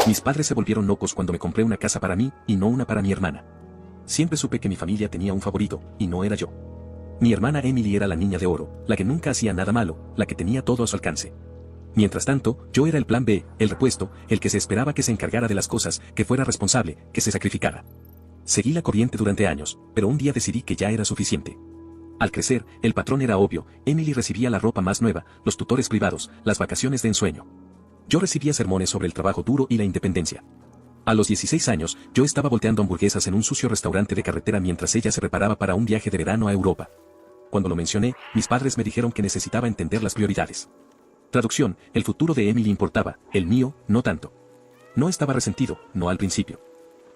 Mis padres se volvieron locos cuando me compré una casa para mí y no una para mi hermana. Siempre supe que mi familia tenía un favorito, y no era yo. Mi hermana Emily era la niña de oro, la que nunca hacía nada malo, la que tenía todo a su alcance. Mientras tanto, yo era el plan B, el repuesto, el que se esperaba que se encargara de las cosas, que fuera responsable, que se sacrificara. Seguí la corriente durante años, pero un día decidí que ya era suficiente. Al crecer, el patrón era obvio. Emily recibía la ropa más nueva, los tutores privados, las vacaciones de ensueño. Yo recibía sermones sobre el trabajo duro y la independencia. A los 16 años, yo estaba volteando hamburguesas en un sucio restaurante de carretera mientras ella se preparaba para un viaje de verano a Europa. Cuando lo mencioné, mis padres me dijeron que necesitaba entender las prioridades. Traducción: el futuro de Emily importaba, el mío, no tanto. No estaba resentido, no al principio.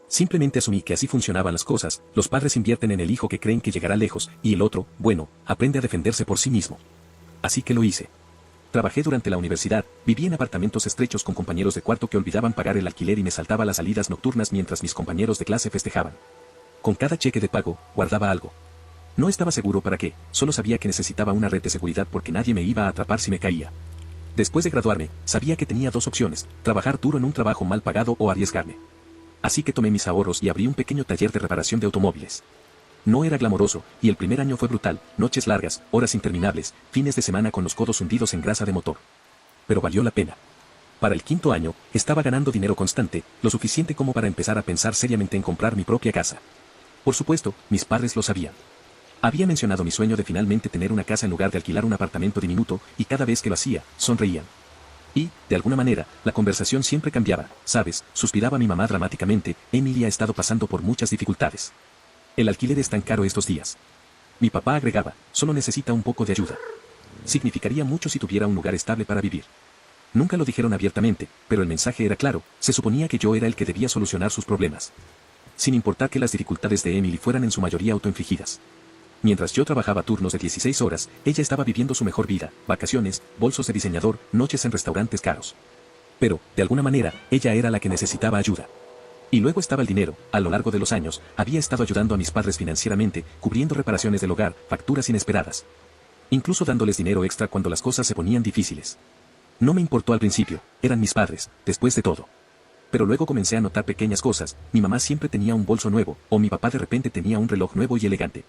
Simplemente asumí que así funcionaban las cosas. Los padres invierten en el hijo que creen que llegará lejos, y el otro, bueno, aprende a defenderse por sí mismo. Así que lo hice. Trabajé durante la universidad, viví en apartamentos estrechos con compañeros de cuarto que olvidaban pagar el alquiler y me saltaba las salidas nocturnas mientras mis compañeros de clase festejaban. Con cada cheque de pago, guardaba algo. No estaba seguro para qué, solo sabía que necesitaba una red de seguridad porque nadie me iba a atrapar si me caía. Después de graduarme, sabía que tenía dos opciones: trabajar duro en un trabajo mal pagado o arriesgarme. Así que tomé mis ahorros y abrí un pequeño taller de reparación de automóviles. No era glamoroso, y el primer año fue brutal: noches largas, horas interminables, fines de semana con los codos hundidos en grasa de motor. Pero valió la pena. Para el quinto año, estaba ganando dinero constante, lo suficiente como para empezar a pensar seriamente en comprar mi propia casa. Por supuesto, mis padres lo sabían. Había mencionado mi sueño de finalmente tener una casa en lugar de alquilar un apartamento diminuto, y cada vez que lo hacía, sonreían. Y, de alguna manera, la conversación siempre cambiaba. ¿Sabes?, suspiraba mi mamá dramáticamente, Emily ha estado pasando por muchas dificultades. El alquiler es tan caro estos días. Mi papá agregaba: solo necesita un poco de ayuda. Significaría mucho si tuviera un lugar estable para vivir. Nunca lo dijeron abiertamente, pero el mensaje era claro: se suponía que yo era el que debía solucionar sus problemas. Sin importar que las dificultades de Emily fueran en su mayoría autoinfligidas. Mientras yo trabajaba turnos de 16 horas, ella estaba viviendo su mejor vida: vacaciones, bolsos de diseñador, noches en restaurantes caros. Pero, de alguna manera, ella era la que necesitaba ayuda. Y luego estaba el dinero. A lo largo de los años, había estado ayudando a mis padres financieramente, cubriendo reparaciones del hogar, facturas inesperadas. Incluso dándoles dinero extra cuando las cosas se ponían difíciles. No me importó al principio, eran mis padres, después de todo. Pero luego comencé a notar pequeñas cosas: mi mamá siempre tenía un bolso nuevo, o mi papá de repente tenía un reloj nuevo y elegante.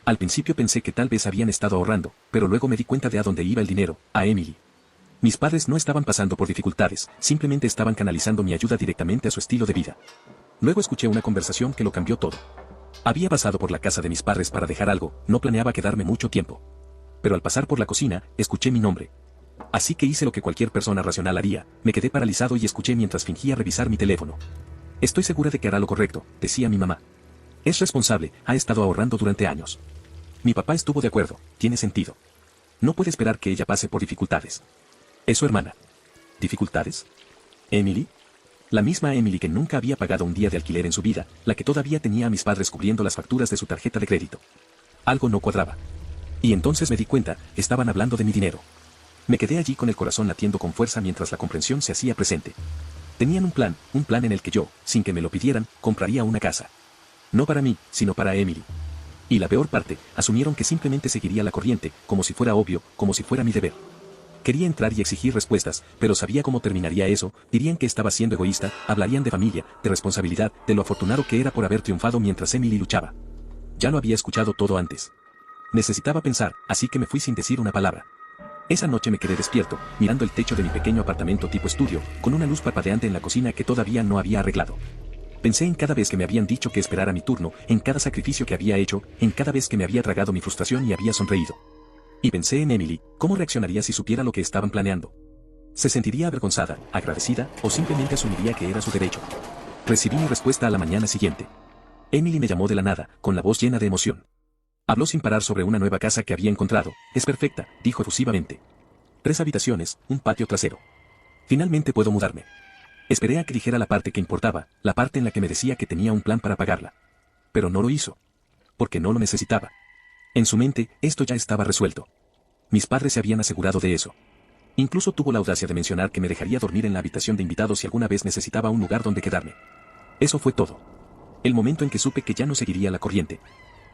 Al principio pensé que tal vez habían estado ahorrando, pero luego me di cuenta de a dónde iba el dinero: a Emily. Mis padres no estaban pasando por dificultades, simplemente estaban canalizando mi ayuda directamente a su estilo de vida. Luego escuché una conversación que lo cambió todo. Había pasado por la casa de mis padres para dejar algo, no planeaba quedarme mucho tiempo. Pero al pasar por la cocina, escuché mi nombre. Así que hice lo que cualquier persona racional haría: me quedé paralizado y escuché mientras fingía revisar mi teléfono. Estoy segura de que hará lo correcto, decía mi mamá. Es responsable, ha estado ahorrando durante años. Mi papá estuvo de acuerdo: tiene sentido. No puede esperar que ella pase por dificultades. ¿Es su hermana? ¿Dificultades? ¿Emily? La misma Emily que nunca había pagado un día de alquiler en su vida, la que todavía tenía a mis padres cubriendo las facturas de su tarjeta de crédito. Algo no cuadraba. Y entonces me di cuenta: estaban hablando de mi dinero. Me quedé allí con el corazón latiendo con fuerza mientras la comprensión se hacía presente. Tenían un plan en el que yo, sin que me lo pidieran, compraría una casa. No para mí, sino para Emily. Y la peor parte, asumieron que simplemente seguiría la corriente, como si fuera obvio, como si fuera mi deber. Quería entrar y exigir respuestas, pero sabía cómo terminaría eso: dirían que estaba siendo egoísta, hablarían de familia, de responsabilidad, de lo afortunado que era por haber triunfado mientras Emily luchaba. Ya lo había escuchado todo antes. Necesitaba pensar, así que me fui sin decir una palabra. Esa noche me quedé despierto, mirando el techo de mi pequeño apartamento tipo estudio, con una luz parpadeante en la cocina que todavía no había arreglado. Pensé en cada vez que me habían dicho que esperara mi turno, en cada sacrificio que había hecho, en cada vez que me había tragado mi frustración y había sonreído. Y pensé en Emily: ¿cómo reaccionaría si supiera lo que estaban planeando? ¿Se sentiría avergonzada, agradecida, o simplemente asumiría que era su derecho? Recibí mi respuesta a la mañana siguiente. Emily me llamó de la nada, con la voz llena de emoción. Habló sin parar sobre una nueva casa que había encontrado. Es perfecta, dijo efusivamente. 3 habitaciones, un patio trasero. Finalmente puedo mudarme. Esperé a que dijera la parte que importaba, la parte en la que me decía que tenía un plan para pagarla. Pero no lo hizo. Porque no lo necesitaba. En su mente, esto ya estaba resuelto. Mis padres se habían asegurado de eso. Incluso tuvo la audacia de mencionar que me dejaría dormir en la habitación de invitados si alguna vez necesitaba un lugar donde quedarme. Eso fue todo. El momento en que supe que ya no seguiría la corriente.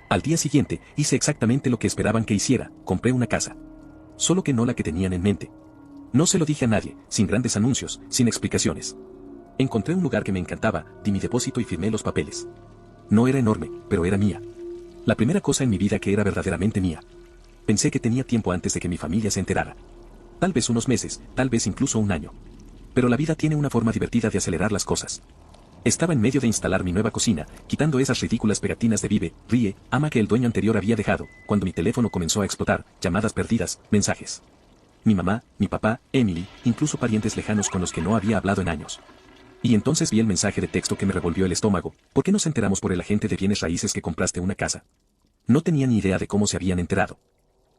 Al día siguiente, hice exactamente lo que esperaban que hiciera: compré una casa. Solo que no la que tenían en mente. No se lo dije a nadie, sin grandes anuncios, sin explicaciones. Encontré un lugar que me encantaba, di mi depósito y firmé los papeles. No era enorme, pero era mía. La primera cosa en mi vida que era verdaderamente mía. Pensé que tenía tiempo antes de que mi familia se enterara. Tal vez unos meses, tal vez incluso un año. Pero la vida tiene una forma divertida de acelerar las cosas. Estaba en medio de instalar mi nueva cocina, quitando esas ridículas pegatinas de Vive, Ríe, Ama que el dueño anterior había dejado, cuando mi teléfono comenzó a explotar, llamadas perdidas, mensajes. Mi mamá, mi papá, Emily, incluso parientes lejanos con los que no había hablado en años. Y entonces vi el mensaje de texto que me revolvió el estómago. ¿Por qué nos enteramos por el agente de bienes raíces que compraste una casa? No tenía ni idea de cómo se habían enterado.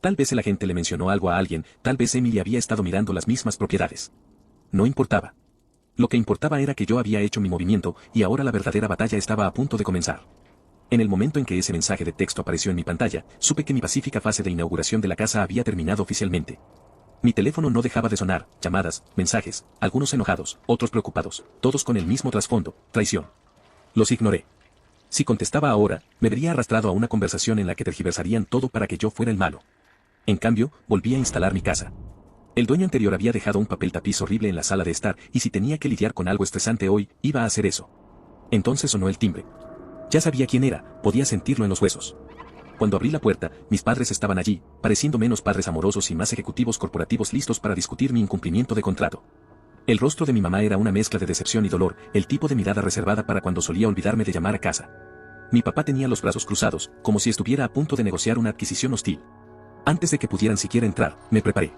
Tal vez el agente le mencionó algo a alguien, tal vez Emily había estado mirando las mismas propiedades. No importaba. Lo que importaba era que yo había hecho mi movimiento, y ahora la verdadera batalla estaba a punto de comenzar. En el momento en que ese mensaje de texto apareció en mi pantalla, supe que mi pacífica fase de inauguración de la casa había terminado oficialmente. Mi teléfono no dejaba de sonar, llamadas, mensajes, algunos enojados, otros preocupados, todos con el mismo trasfondo, traición. Los ignoré. Si contestaba ahora, me vería arrastrado a una conversación en la que tergiversarían todo para que yo fuera el malo. En cambio, volví a instalar mi casa. El dueño anterior había dejado un papel tapiz horrible en la sala de estar, y si tenía que lidiar con algo estresante hoy, iba a hacer eso. Entonces sonó el timbre. Ya sabía quién era, podía sentirlo en los huesos. Cuando abrí la puerta, mis padres estaban allí, pareciendo menos padres amorosos y más ejecutivos corporativos listos para discutir mi incumplimiento de contrato. El rostro de mi mamá era una mezcla de decepción y dolor, el tipo de mirada reservada para cuando solía olvidarme de llamar a casa. Mi papá tenía los brazos cruzados, como si estuviera a punto de negociar una adquisición hostil. Antes de que pudieran siquiera entrar, me preparé.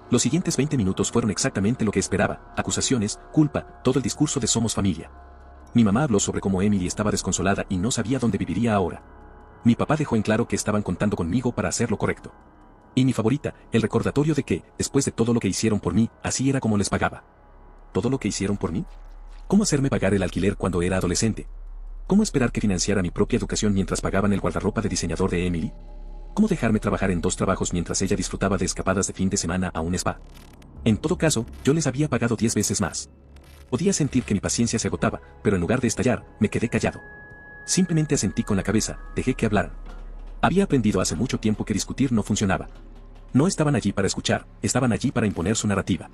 Los siguientes 20 minutos fueron exactamente lo que esperaba, acusaciones, culpa, todo el discurso de somos familia. Mi mamá habló sobre cómo Emily estaba desconsolada y no sabía dónde viviría ahora. Mi papá dejó en claro que estaban contando conmigo para hacer lo correcto. Y mi favorita, el recordatorio de que, después de todo lo que hicieron por mí, así era como les pagaba. ¿Todo lo que hicieron por mí? ¿Cómo hacerme pagar el alquiler cuando era adolescente? ¿Cómo esperar que financiara mi propia educación mientras pagaban el guardarropa de diseñador de Emily? ¿Cómo dejarme trabajar en 2 trabajos mientras ella disfrutaba de escapadas de fin de semana a un spa? En todo caso, yo les había pagado 10 veces más. Podía sentir que mi paciencia se agotaba, pero en lugar de estallar, me quedé callado. Simplemente asentí con la cabeza, dejé que hablaran. Había aprendido hace mucho tiempo que discutir no funcionaba. No estaban allí para escuchar, estaban allí para imponer su narrativa.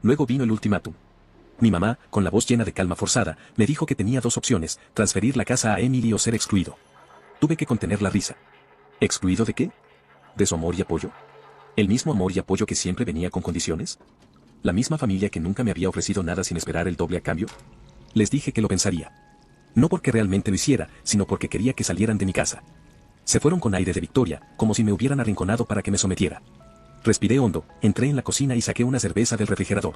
Luego vino el ultimátum. Mi mamá, con la voz llena de calma forzada, me dijo que tenía 2 opciones, transferir la casa a Emily o ser excluido. Tuve que contener la risa. ¿Excluido de qué? ¿De su amor y apoyo? ¿El mismo amor y apoyo que siempre venía con condiciones? ¿La misma familia que nunca me había ofrecido nada sin esperar el doble a cambio? Les dije que lo pensaría. No porque realmente lo hiciera, sino porque quería que salieran de mi casa. Se fueron con aire de victoria, como si me hubieran arrinconado para que me sometiera. Respiré hondo, entré en la cocina y saqué una cerveza del refrigerador.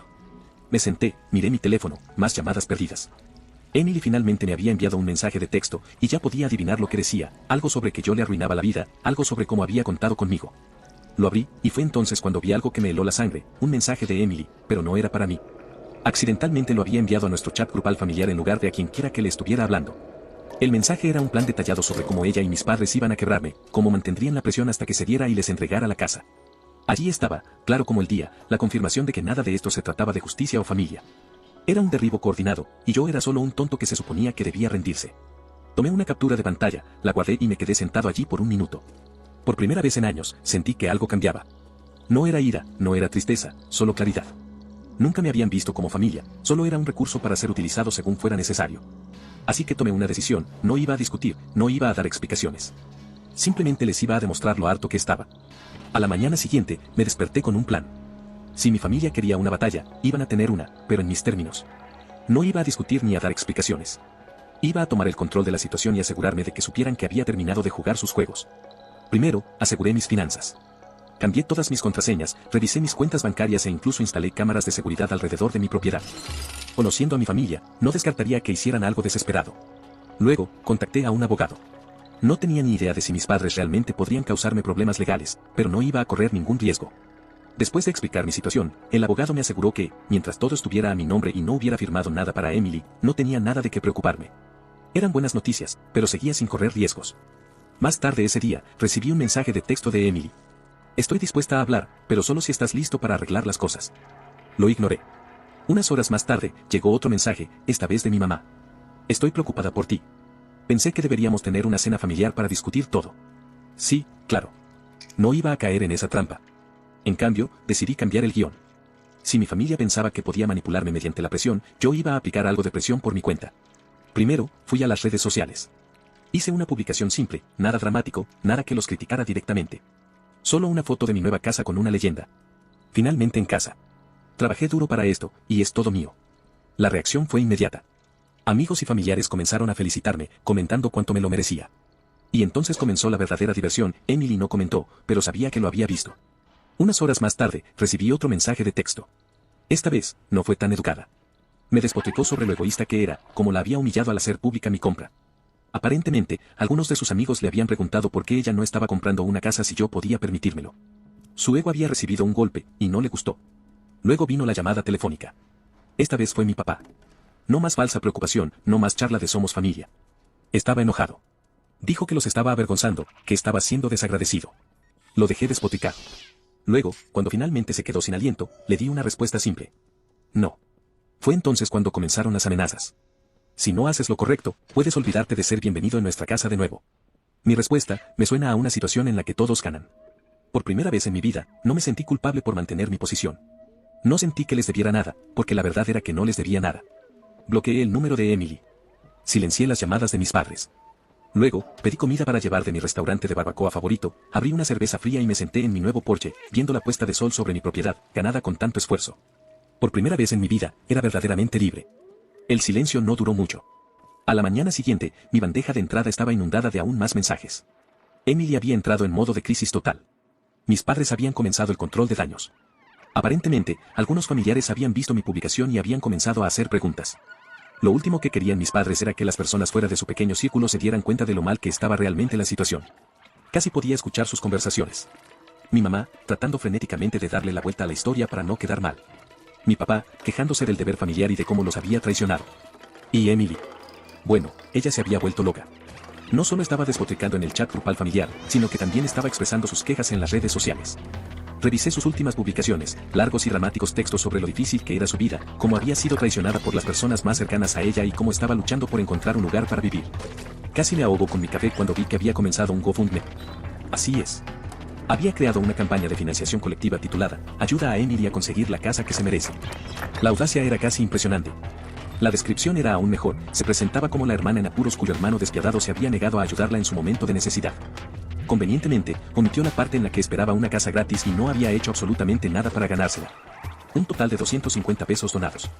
Me senté, miré mi teléfono, más llamadas perdidas. Emily finalmente me había enviado un mensaje de texto, y ya podía adivinar lo que decía, algo sobre que yo le arruinaba la vida, algo sobre cómo había contado conmigo. Lo abrí, y fue entonces cuando vi algo que me heló la sangre, un mensaje de Emily, pero no era para mí. Accidentalmente lo había enviado a nuestro chat grupal familiar en lugar de a quien quiera que le estuviera hablando. El mensaje era un plan detallado sobre cómo ella y mis padres iban a quebrarme, cómo mantendrían la presión hasta que se diera y les entregara la casa. Allí estaba, claro como el día, la confirmación de que nada de esto se trataba de justicia o familia. Era un derribo coordinado, y yo era solo un tonto que se suponía que debía rendirse. Tomé una captura de pantalla, la guardé y me quedé sentado allí por un minuto. Por primera vez en años, sentí que algo cambiaba. No era ira, no era tristeza, solo claridad. Nunca me habían visto como familia, solo era un recurso para ser utilizado según fuera necesario. Así que tomé una decisión, no iba a discutir, no iba a dar explicaciones. Simplemente les iba a demostrar lo harto que estaba. A la mañana siguiente, me desperté con un plan. Si mi familia quería una batalla, iban a tener una, pero en mis términos. No iba a discutir ni a dar explicaciones. Iba a tomar el control de la situación y asegurarme de que supieran que había terminado de jugar sus juegos. Primero, aseguré mis finanzas. Cambié todas mis contraseñas, revisé mis cuentas bancarias e incluso instalé cámaras de seguridad alrededor de mi propiedad. Conociendo a mi familia, no descartaría que hicieran algo desesperado. Luego, contacté a un abogado. No tenía ni idea de si mis padres realmente podrían causarme problemas legales, pero no iba a correr ningún riesgo. Después de explicar mi situación, el abogado me aseguró que, mientras todo estuviera a mi nombre y no hubiera firmado nada para Emily, no tenía nada de qué preocuparme. Eran buenas noticias, pero seguía sin correr riesgos. Más tarde ese día, recibí un mensaje de texto de Emily. Estoy dispuesta a hablar, pero solo si estás listo para arreglar las cosas. Lo ignoré. Unas horas más tarde, llegó otro mensaje, esta vez de mi mamá. Estoy preocupada por ti. Pensé que deberíamos tener una cena familiar para discutir todo. Sí, claro. No iba a caer en esa trampa. En cambio, decidí cambiar el guión. Si mi familia pensaba que podía manipularme mediante la presión, yo iba a aplicar algo de presión por mi cuenta. Primero, fui a las redes sociales. Hice una publicación simple, nada dramático, nada que los criticara directamente. Solo una foto de mi nueva casa con una leyenda. Finalmente en casa. Trabajé duro para esto, y es todo mío. La reacción fue inmediata. Amigos y familiares comenzaron a felicitarme, comentando cuánto me lo merecía. Y entonces comenzó la verdadera diversión. Emily no comentó, pero sabía que lo había visto. Unas horas más tarde, recibí otro mensaje de texto. Esta vez, no fue tan educada. Me despotricó sobre lo egoísta que era, como la había humillado al hacer pública mi compra. Aparentemente, algunos de sus amigos le habían preguntado por qué ella no estaba comprando una casa si yo podía permitírmelo. Su ego había recibido un golpe, y no le gustó. Luego vino la llamada telefónica. Esta vez fue mi papá. No más falsa preocupación, no más charla de somos familia. Estaba enojado. Dijo que los estaba avergonzando, que estaba siendo desagradecido. Lo dejé despotricar. Luego, cuando finalmente se quedó sin aliento, le di una respuesta simple. No. Fue entonces cuando comenzaron las amenazas. Si no haces lo correcto, puedes olvidarte de ser bienvenido en nuestra casa de nuevo. Mi respuesta me suena a una situación en la que todos ganan. Por primera vez en mi vida, no me sentí culpable por mantener mi posición. No sentí que les debiera nada, porque la verdad era que no les debía nada. Bloqueé el número de Emily. Silencié las llamadas de mis padres. Luego, pedí comida para llevar de mi restaurante de barbacoa favorito, abrí una cerveza fría y me senté en mi nuevo porche, viendo la puesta de sol sobre mi propiedad, ganada con tanto esfuerzo. Por primera vez en mi vida, era verdaderamente libre. El silencio no duró mucho. A la mañana siguiente, mi bandeja de entrada estaba inundada de aún más mensajes. Emily había entrado en modo de crisis total. Mis padres habían comenzado el control de daños. Aparentemente, algunos familiares habían visto mi publicación y habían comenzado a hacer preguntas. Lo último que querían mis padres era que las personas fuera de su pequeño círculo se dieran cuenta de lo mal que estaba realmente la situación. Casi podía escuchar sus conversaciones. Mi mamá, tratando frenéticamente de darle la vuelta a la historia para no quedar mal. Mi papá, quejándose del deber familiar y de cómo los había traicionado. Y Emily. Bueno, ella se había vuelto loca. No solo estaba despotricando en el chat grupal familiar, sino que también estaba expresando sus quejas en las redes sociales. Revisé sus últimas publicaciones, largos y dramáticos textos sobre lo difícil que era su vida, cómo había sido traicionada por las personas más cercanas a ella y cómo estaba luchando por encontrar un lugar para vivir. Casi me ahogo con mi café cuando vi que había comenzado un GoFundMe. Así es. Había creado una campaña de financiación colectiva titulada Ayuda a Emily a conseguir la casa que se merece. La audacia era casi impresionante. La descripción era aún mejor, se presentaba como la hermana en apuros cuyo hermano despiadado se había negado a ayudarla en su momento de necesidad. Convenientemente, omitió la parte en la que esperaba una casa gratis y no había hecho absolutamente nada para ganársela. Un total de 250 pesos donados.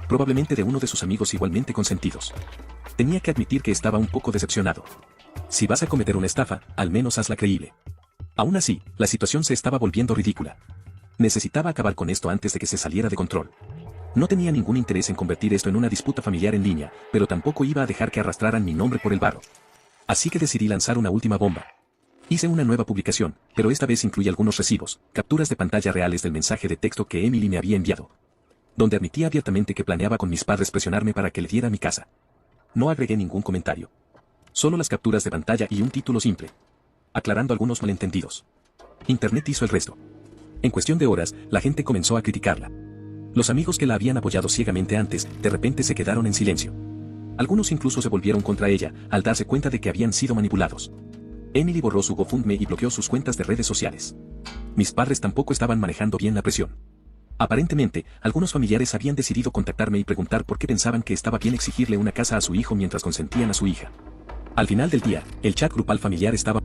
Probablemente de uno de sus amigos igualmente consentidos. Tenía que admitir que estaba un poco decepcionado. Si vas a cometer una estafa, al menos hazla creíble. Aún así, la situación se estaba volviendo ridícula. Necesitaba acabar con esto antes de que se saliera de control. No tenía ningún interés en convertir esto en una disputa familiar en línea, pero tampoco iba a dejar que arrastraran mi nombre por el barro. Así que decidí lanzar una última bomba. Hice una nueva publicación, pero esta vez incluye algunos recibos, capturas de pantalla reales del mensaje de texto que Emily me había enviado, donde admitía abiertamente que planeaba con mis padres presionarme para que le diera mi casa. No agregué ningún comentario. Solo las capturas de pantalla y un título simple, aclarando algunos malentendidos. Internet hizo el resto. En cuestión de horas, la gente comenzó a criticarla. Los amigos que la habían apoyado ciegamente antes, de repente se quedaron en silencio. Algunos incluso se volvieron contra ella, al darse cuenta de que habían sido manipulados. Emily borró su GoFundMe y bloqueó sus cuentas de redes sociales. Mis padres tampoco estaban manejando bien la presión. Aparentemente, algunos familiares habían decidido contactarme y preguntar por qué pensaban que estaba bien exigirle una casa a su hijo mientras consentían a su hija. Al final del día, el chat grupal familiar estaba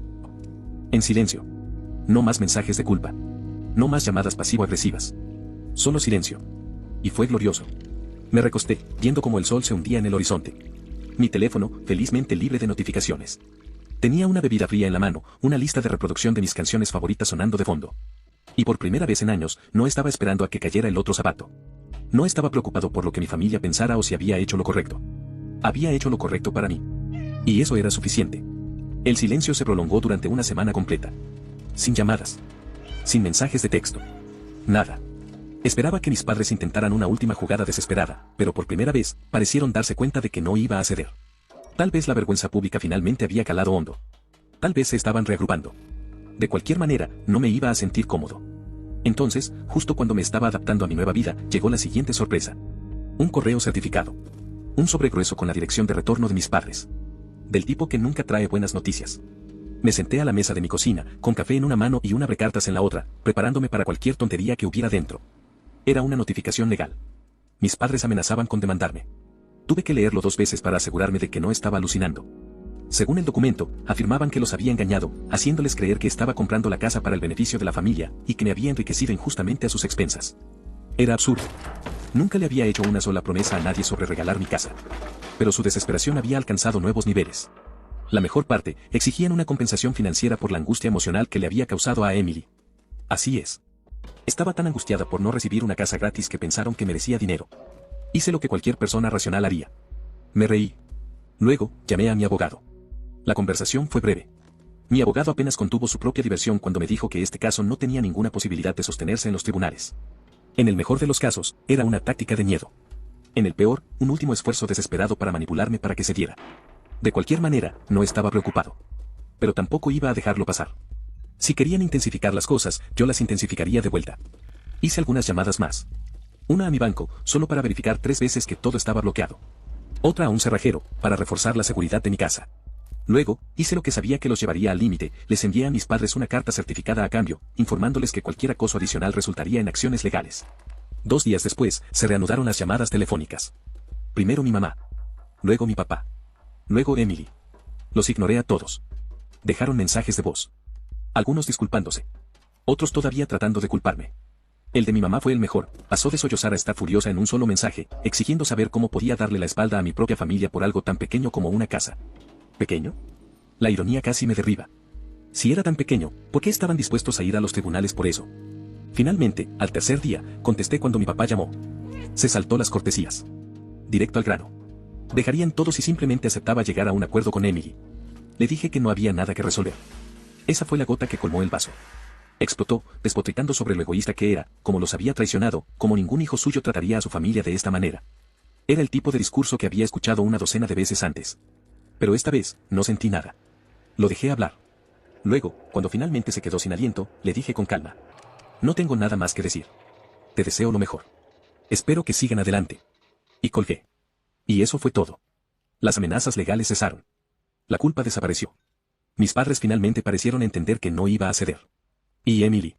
en silencio. No más mensajes de culpa. No más llamadas pasivo-agresivas. Solo silencio. Y fue glorioso. Me recosté, viendo cómo el sol se hundía en el horizonte. Mi teléfono, felizmente libre de notificaciones. Tenía una bebida fría en la mano, una lista de reproducción de mis canciones favoritas sonando de fondo. Y por primera vez en años, no estaba esperando a que cayera el otro zapato. No estaba preocupado por lo que mi familia pensara o si había hecho lo correcto. Había hecho lo correcto para mí. Y eso era suficiente. El silencio se prolongó durante una semana completa. Sin llamadas. Sin mensajes de texto. Nada. Esperaba que mis padres intentaran una última jugada desesperada, pero por primera vez, parecieron darse cuenta de que no iba a ceder. Tal vez la vergüenza pública finalmente había calado hondo. Tal vez se estaban reagrupando. De cualquier manera, no me iba a sentir cómodo. Entonces, justo cuando me estaba adaptando a mi nueva vida, llegó la siguiente sorpresa. Un correo certificado. Un sobre grueso con la dirección de retorno de mis padres. Del tipo que nunca trae buenas noticias. Me senté a la mesa de mi cocina, con café en una mano y un abrecartas en la otra, preparándome para cualquier tontería que hubiera dentro. Era una notificación legal. Mis padres amenazaban con demandarme. Tuve que leerlo 2 veces para asegurarme de que no estaba alucinando. Según el documento, afirmaban que los había engañado, haciéndoles creer que estaba comprando la casa para el beneficio de la familia, y que me había enriquecido injustamente a sus expensas. Era absurdo. Nunca le había hecho una sola promesa a nadie sobre regalar mi casa. Pero su desesperación había alcanzado nuevos niveles. La mejor parte, exigían una compensación financiera por la angustia emocional que le había causado a Emily. Así es. Estaba tan angustiada por no recibir una casa gratis que pensaron que merecía dinero. Hice lo que cualquier persona racional haría. Me reí. Luego, llamé a mi abogado. La conversación fue breve. Mi abogado apenas contuvo su propia diversión cuando me dijo que este caso no tenía ninguna posibilidad de sostenerse en los tribunales. En el mejor de los casos, era una táctica de miedo. En el peor, un último esfuerzo desesperado para manipularme para que cediera. De cualquier manera, no estaba preocupado. Pero tampoco iba a dejarlo pasar. Si querían intensificar las cosas, yo las intensificaría de vuelta. Hice algunas llamadas más. Una a mi banco, solo para verificar 3 veces que todo estaba bloqueado. Otra a un cerrajero, para reforzar la seguridad de mi casa. Luego, hice lo que sabía que los llevaría al límite, les envié a mis padres una carta certificada a cambio, informándoles que cualquier acoso adicional resultaría en acciones legales. 2 días después, se reanudaron las llamadas telefónicas. Primero mi mamá. Luego mi papá. Luego Emily. Los ignoré a todos. Dejaron mensajes de voz. Algunos disculpándose. Otros todavía tratando de culparme. El de mi mamá fue el mejor, pasó de sollozar a estar furiosa en un solo mensaje, exigiendo saber cómo podía darle la espalda a mi propia familia por algo tan pequeño como una casa. ¿Pequeño? La ironía casi me derriba. Si era tan pequeño, ¿por qué estaban dispuestos a ir a los tribunales por eso? Finalmente, al tercer día, contesté cuando mi papá llamó. Se saltó las cortesías. Directo al grano. Dejarían todo si simplemente aceptaba llegar a un acuerdo con Emily. Le dije que no había nada que resolver. Esa fue la gota que colmó el vaso. Explotó, despotricando sobre lo egoísta que era, como los había traicionado, como ningún hijo suyo trataría a su familia de esta manera. Era el tipo de discurso que había escuchado una docena de veces antes. Pero esta vez, no sentí nada. Lo dejé hablar. Luego, cuando finalmente se quedó sin aliento, le dije con calma. No tengo nada más que decir. Te deseo lo mejor. Espero que sigan adelante. Y colgué. Y eso fue todo. Las amenazas legales cesaron. La culpa desapareció. Mis padres finalmente parecieron entender que no iba a ceder. ¿Y Emily?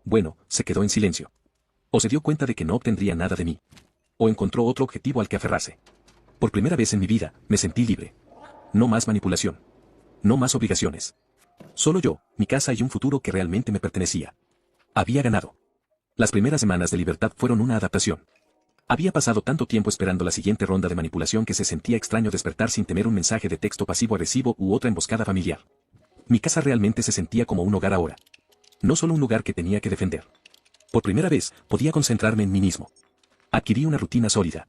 Bueno, se quedó en silencio. O se dio cuenta de que no obtendría nada de mí. O encontró otro objetivo al que aferrarse. Por primera vez en mi vida, me sentí libre. No más manipulación. No más obligaciones. Solo yo, mi casa y un futuro que realmente me pertenecía. Había ganado. Las primeras semanas de libertad fueron una adaptación. Había pasado tanto tiempo esperando la siguiente ronda de manipulación que se sentía extraño despertar sin temer un mensaje de texto pasivo-agresivo u otra emboscada familiar. Mi casa realmente se sentía como un hogar ahora. No solo un lugar que tenía que defender. Por primera vez, podía concentrarme en mí mismo. Adquirí una rutina sólida.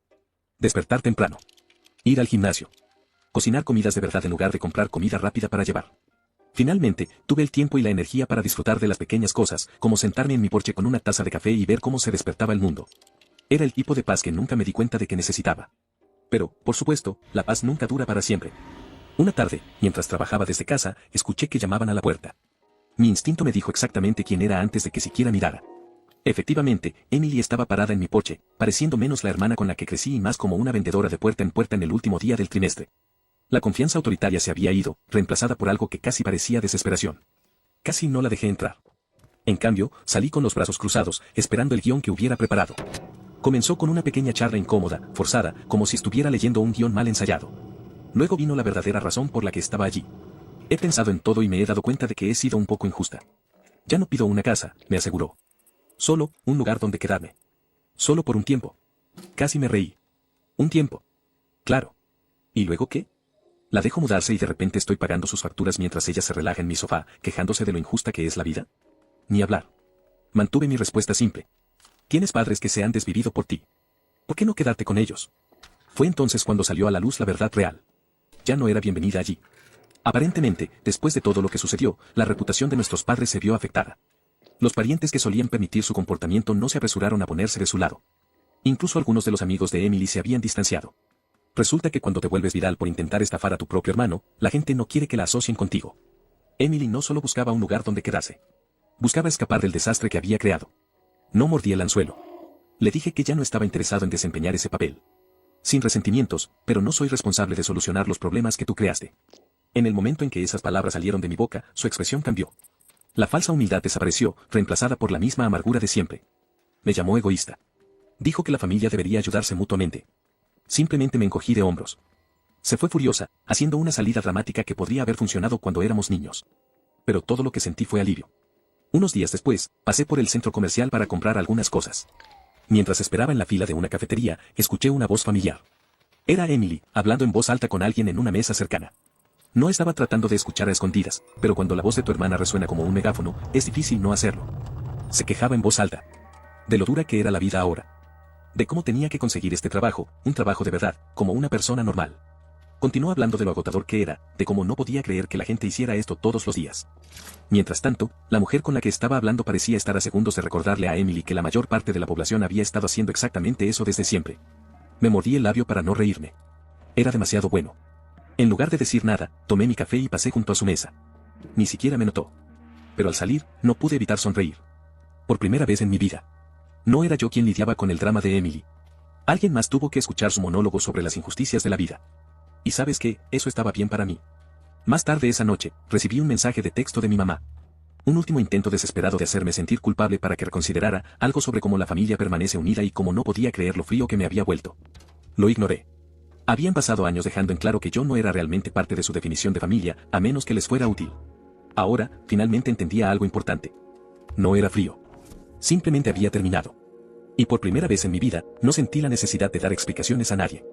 Despertar temprano. Ir al gimnasio. Cocinar comidas de verdad en lugar de comprar comida rápida para llevar. Finalmente, tuve el tiempo y la energía para disfrutar de las pequeñas cosas, como sentarme en mi porche con una taza de café y ver cómo se despertaba el mundo. Era el tipo de paz que nunca me di cuenta de que necesitaba. Pero, por supuesto, la paz nunca dura para siempre. Una tarde, mientras trabajaba desde casa, escuché que llamaban a la puerta. Mi instinto me dijo exactamente quién era antes de que siquiera mirara. Efectivamente, Emily estaba parada en mi porche, pareciendo menos la hermana con la que crecí y más como una vendedora de puerta en puerta en el último día del trimestre. La confianza autoritaria se había ido, reemplazada por algo que casi parecía desesperación. Casi no la dejé entrar. En cambio, salí con los brazos cruzados, esperando el guión que hubiera preparado. Comenzó con una pequeña charla incómoda, forzada, como si estuviera leyendo un guión mal ensayado. Luego vino la verdadera razón por la que estaba allí. He pensado en todo y me he dado cuenta de que he sido un poco injusta. Ya no pido una casa, me aseguró. Solo, un lugar donde quedarme. Solo por un tiempo. Casi me reí. ¿Un tiempo? Claro. ¿Y luego qué? ¿La dejo mudarse y de repente estoy pagando sus facturas mientras ella se relaja en mi sofá, quejándose de lo injusta que es la vida? Ni hablar. Mantuve mi respuesta simple. Tienes padres que se han desvivido por ti. ¿Por qué no quedarte con ellos? Fue entonces cuando salió a la luz la verdad real. Ya no era bienvenida allí. Aparentemente, después de todo lo que sucedió, la reputación de nuestros padres se vio afectada. Los parientes que solían permitir su comportamiento no se apresuraron a ponerse de su lado. Incluso algunos de los amigos de Emily se habían distanciado. Resulta que cuando te vuelves viral por intentar estafar a tu propio hermano, la gente no quiere que la asocien contigo. Emily no solo buscaba un lugar donde quedarse. Buscaba escapar del desastre que había creado. No mordí el anzuelo. Le dije que ya no estaba interesado en desempeñar ese papel. Sin resentimientos, pero no soy responsable de solucionar los problemas que tú creaste. En el momento en que esas palabras salieron de mi boca, su expresión cambió. La falsa humildad desapareció, reemplazada por la misma amargura de siempre. Me llamó egoísta. Dijo que la familia debería ayudarse mutuamente. Simplemente me encogí de hombros. Se fue furiosa, haciendo una salida dramática que podría haber funcionado cuando éramos niños. Pero todo lo que sentí fue alivio. Unos días después, pasé por el centro comercial para comprar algunas cosas. Mientras esperaba en la fila de una cafetería, escuché una voz familiar. Era Emily, hablando en voz alta con alguien en una mesa cercana. No estaba tratando de escuchar a escondidas, pero cuando la voz de tu hermana resuena como un megáfono, es difícil no hacerlo. Se quejaba en voz alta. De lo dura que era la vida ahora. De cómo tenía que conseguir este trabajo, un trabajo de verdad, como una persona normal. Continuó hablando de lo agotador que era, de cómo no podía creer que la gente hiciera esto todos los días. Mientras tanto, la mujer con la que estaba hablando parecía estar a segundos de recordarle a Emily que la mayor parte de la población había estado haciendo exactamente eso desde siempre. Me mordí el labio para no reírme. Era demasiado bueno. En lugar de decir nada, tomé mi café y pasé junto a su mesa. Ni siquiera me notó. Pero al salir, no pude evitar sonreír. Por primera vez en mi vida. No era yo quien lidiaba con el drama de Emily. Alguien más tuvo que escuchar su monólogo sobre las injusticias de la vida. Y sabes qué, eso estaba bien para mí. Más tarde esa noche, recibí un mensaje de texto de mi mamá. Un último intento desesperado de hacerme sentir culpable para que reconsiderara algo sobre cómo la familia permanece unida y cómo no podía creer lo frío que me había vuelto. Lo ignoré. Habían pasado años dejando en claro que yo no era realmente parte de su definición de familia, a menos que les fuera útil. Ahora, finalmente entendía algo importante. No era frío. Simplemente había terminado. Y por primera vez en mi vida, no sentí la necesidad de dar explicaciones a nadie.